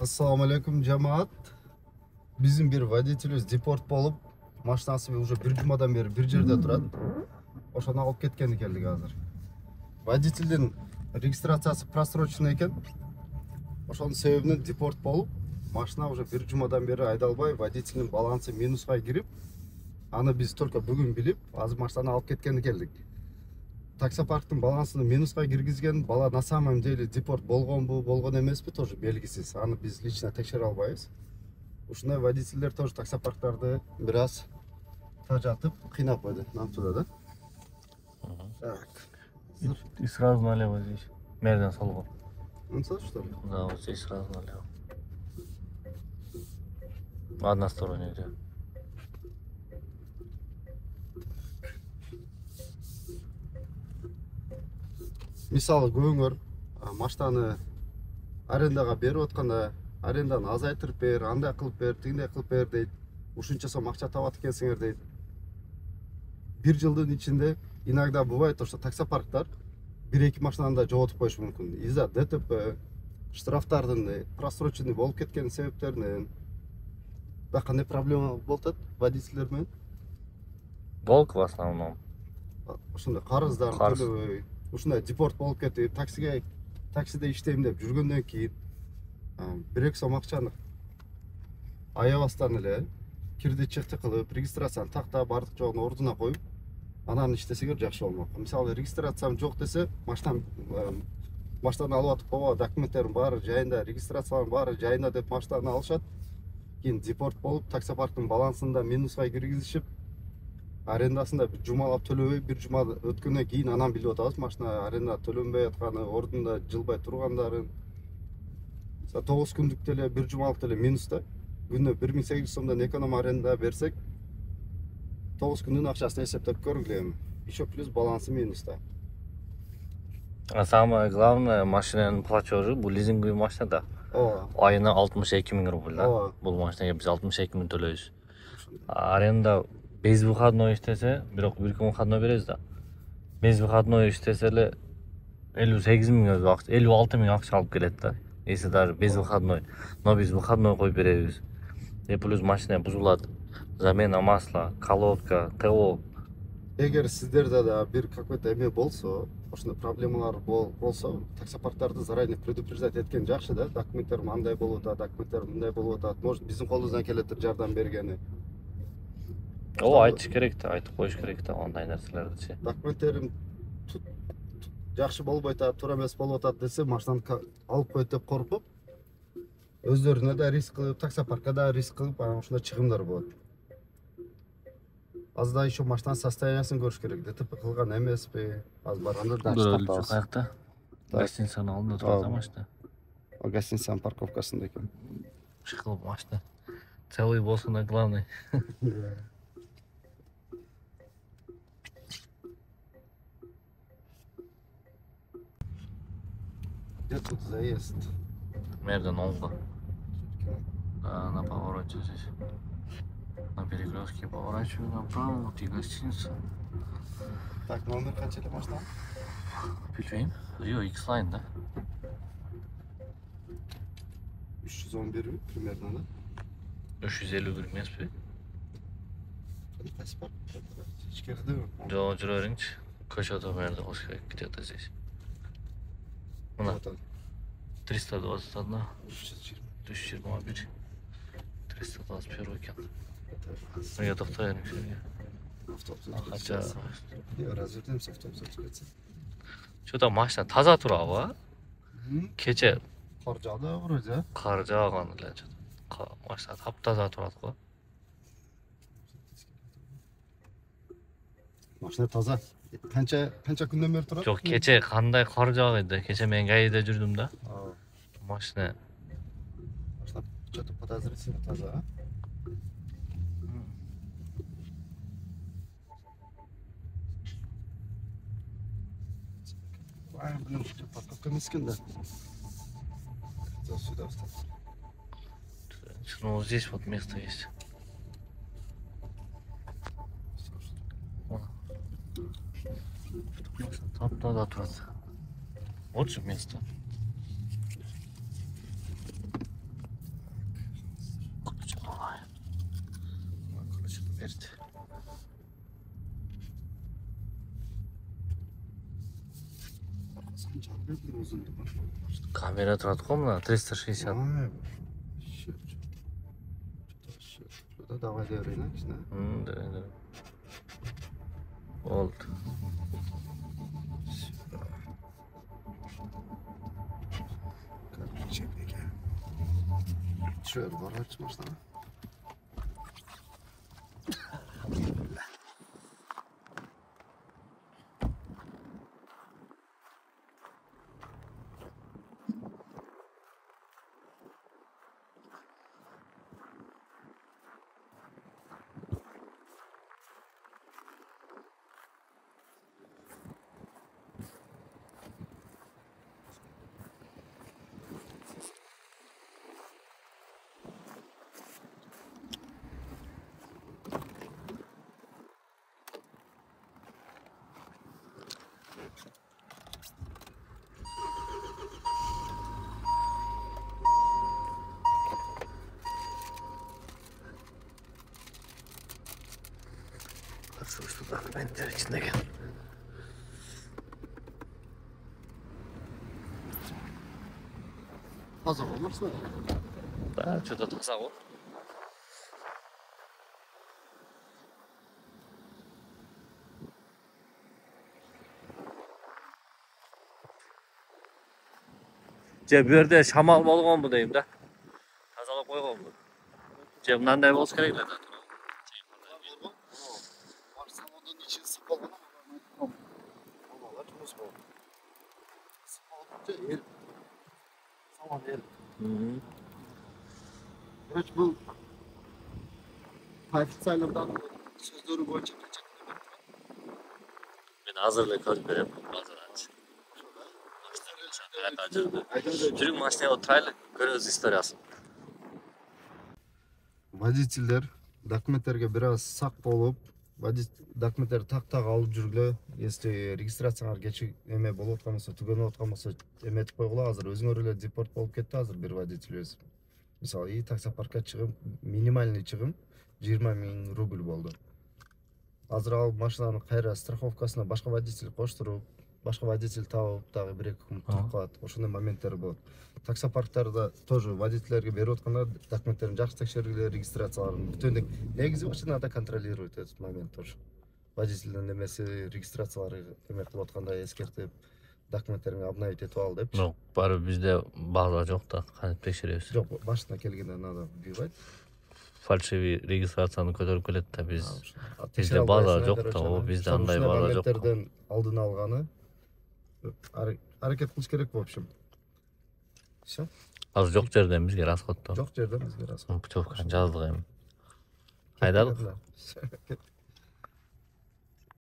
Assalamu alaikum cemaat. Bizim bir водителimiz deport bolup, машинасы уже bir jumadan beri bir жерде турат. Ошону алып кеткени келдик азыр. Водительдин регистрациясы просроченный экен. Ошонун себебинен депорт болуп, машина уже bir жумадан бери айдалбай, водительдин балансы минуска кирип, аны биз только бүгүн билип, азыр машинаны алып кеткени келдик. Таксопарктын балансыны минуска киргизген бала на самом деле депорт болгонбу, болгон эмеспи тоже белгисиз. Аны биз лично текшере албайбыз. Ушундай водительдер тоже таксопарктарды бир аз тажатып, кыйнап койду. Намтуда да. Так. И сразу налево здесь. Мерден солго. Унсал, что ли? Да, вот здесь сразу налево. Односторонний идет. Мисалы көңөр машинаны арендага берип атканда аренданы азайтырып бер, андай кылып бер, тигиндей кылып бер дейт. Ушунча сом акча табат экенсиңер дейт. Bir жылдын ичинде иногда бывает то, что таксопарктар 1-2 машинаны да жоготуп коюшу мүмкүн. Из-за ДТП, штрафтардын просроченный болуп кеткен себептеринен. Да кандай проблема болот водительдер менен? Долг в основном. Ушундай карыздарды төлөбөй, ушундай депорт болуп кетип, таксиде иштейм деп жүргөндөн кийин 1-2 сом акчаны аябастан эле кирди чыкты кылып, регистрацияны тактап, бардык жогун ордуна коюп, анан иштесеңер жакшы болмок. Мисалы регистрациям жок десе, машинаны алып атып койгон документтердин баары жайында, регистрациянын баары жайында деп машинаны алышат. Кийин депорт болуп, таксопарктын балансында минуска киргизишип, арендасында bir жумалап төлөбөй, bir жума өткөндөн кийин анан билип атабыз машина аренда төлөнбөй атканы, ордунда жылбай тургандарын. 9 күндүк деле, bir жумалык деле минуста. Күнүнө 1800 сомдон эконом аренда берсек, 9 күндүн акчасын эсептеп көргүлө эми. Еще плюс балансы минуста. А самое главное, машинанын платежу, бул лизинговый машина да. Айына 62 000 рубль да. Бул машинага биз 62 000 төлөйбүз. Аренда без выходной иштесе, бирок 1 күн выходной беребиз да. Без выходной иштесе эле 58 000 акча, 56 000 акча алып келет да. Если даже без выходной. Но биз выходной коюп беребиз. И плюс машина бузулат. Замена масла, колодка, ТО. Эгер сиздерде да бир какой-то эме болсо, ошондой проблемалар болсо, таксопарктарды заранее предупреждать эткен жакшы да. Документтерим андай болуп атат, документтерим мындай болуп атат. Может, биздин колубуздан келет жардам бергени. Айтыш керек да, айтып коюш керек да андай нерселерди. Документтерим жакшы болбой атат, туура эмес болуп атат десе, машинаны алып коет деп коркуп, өздөрүнө да риск кылып, таксопаркка да риск кылып, анан ушундай чыгымдар болот. Азда еще машинанын состояниясын көрүш керек. ДТП кылган эмеспи? Az барганда да Жок аякта. Гостиницанын алдында турат машина. Гостиницанын парковкасында экен. Чыкылып машина. Целый болсун да главный. Где тут заезд? Мерден оңго. На повороте здесь. На перекрестке поворачиваю направо, вот и гостиница. Так, номер канча эле машина? Билбейм. Рио X-Line да? 311 примерно да? 351 эмеспи? Кайсы парк? Ичкеридеби? Жок, жүрө бериңчи. Көчөдө мерде болуш где-то здесь. Мына 321, 321, 321 экен. Я токтоюм сенге. Хотя развернемся, автобус өткөтсө. Что-то машина таза турабы? Кече Кар жаады вроде. Кар жааган эле. Машина таптаза турат го. Машина таза. Канча күндөн бери турат? Жок, кече кандай кар жаагыйды? Кече мен гаиде жүрдүм да. Машина что-то подозрительно таза, а? Блин, парковка эмес да. Хотел сюда встать. Ну, здесь вот место есть. Таптаза турат. Вот же место. берди. Камера турат го мына 360. Şurada давай devreyine işte. Давай. Oldu. Şöyle var açmışlar. Şu dokumentler içinde gel. Hazır olursa. Да, что-то таза ғой. Же бу жерде шамал болгонбу дейм да. Тазалап койгонбу. Же мындай болуш керек эле да. Salonun içi sıpalı ama onlar çok sıpalı. Sıpalı el. Salon el. Evet bu Tayfut Saylan'dan sözleri boyunca kaçak. Ben hazırlık koyup berem. Hazırlanç. Жүрүң машинага отурайлы, көрөбүз историясын. Водительдер документтерге biraz сак болуп, документтерди так алып жүргүлө. Если регистрацияңар кечик эме болуп аткан болсо, түгөнүп аткан болсо, эметип койгула. Азыр өзүңөр эле депорт болуп кетти азыр бир водитель өзү. Мисалы, таксопаркка чыгым, минимальный чыгым 20 000 рубль болду. Азыр ал машинанын кайра страховкасына башка водитель коштуруп, башка водитель табып, дагы 1-2 күн туруп калат. Ошондой моменттер болот. Таксопарктарда тоже водительдерге берип атканда документтерин жакшы текшергиле, регистрацияларын бүтүн негизи машинада контролирует этот момент тоже. Водительдин эмеси регистрациялары эме кылып атканда эскертип, документтериңди обновить этип ал депчи. Жок, барып бизде база жок да, кантип текшеребиз? Жок, башына келгенде надо вбивать. Фальшивый регистрацияны көтөрүп келет да бизде база жок да, бизде андай база жок. Моменттерден алдын алганы аракет кылыш керек в общем. Все. Азыр жок жерден бизге расход да. Жок жерден бизге расход. Путевканы жаздык эми. Кайдалык?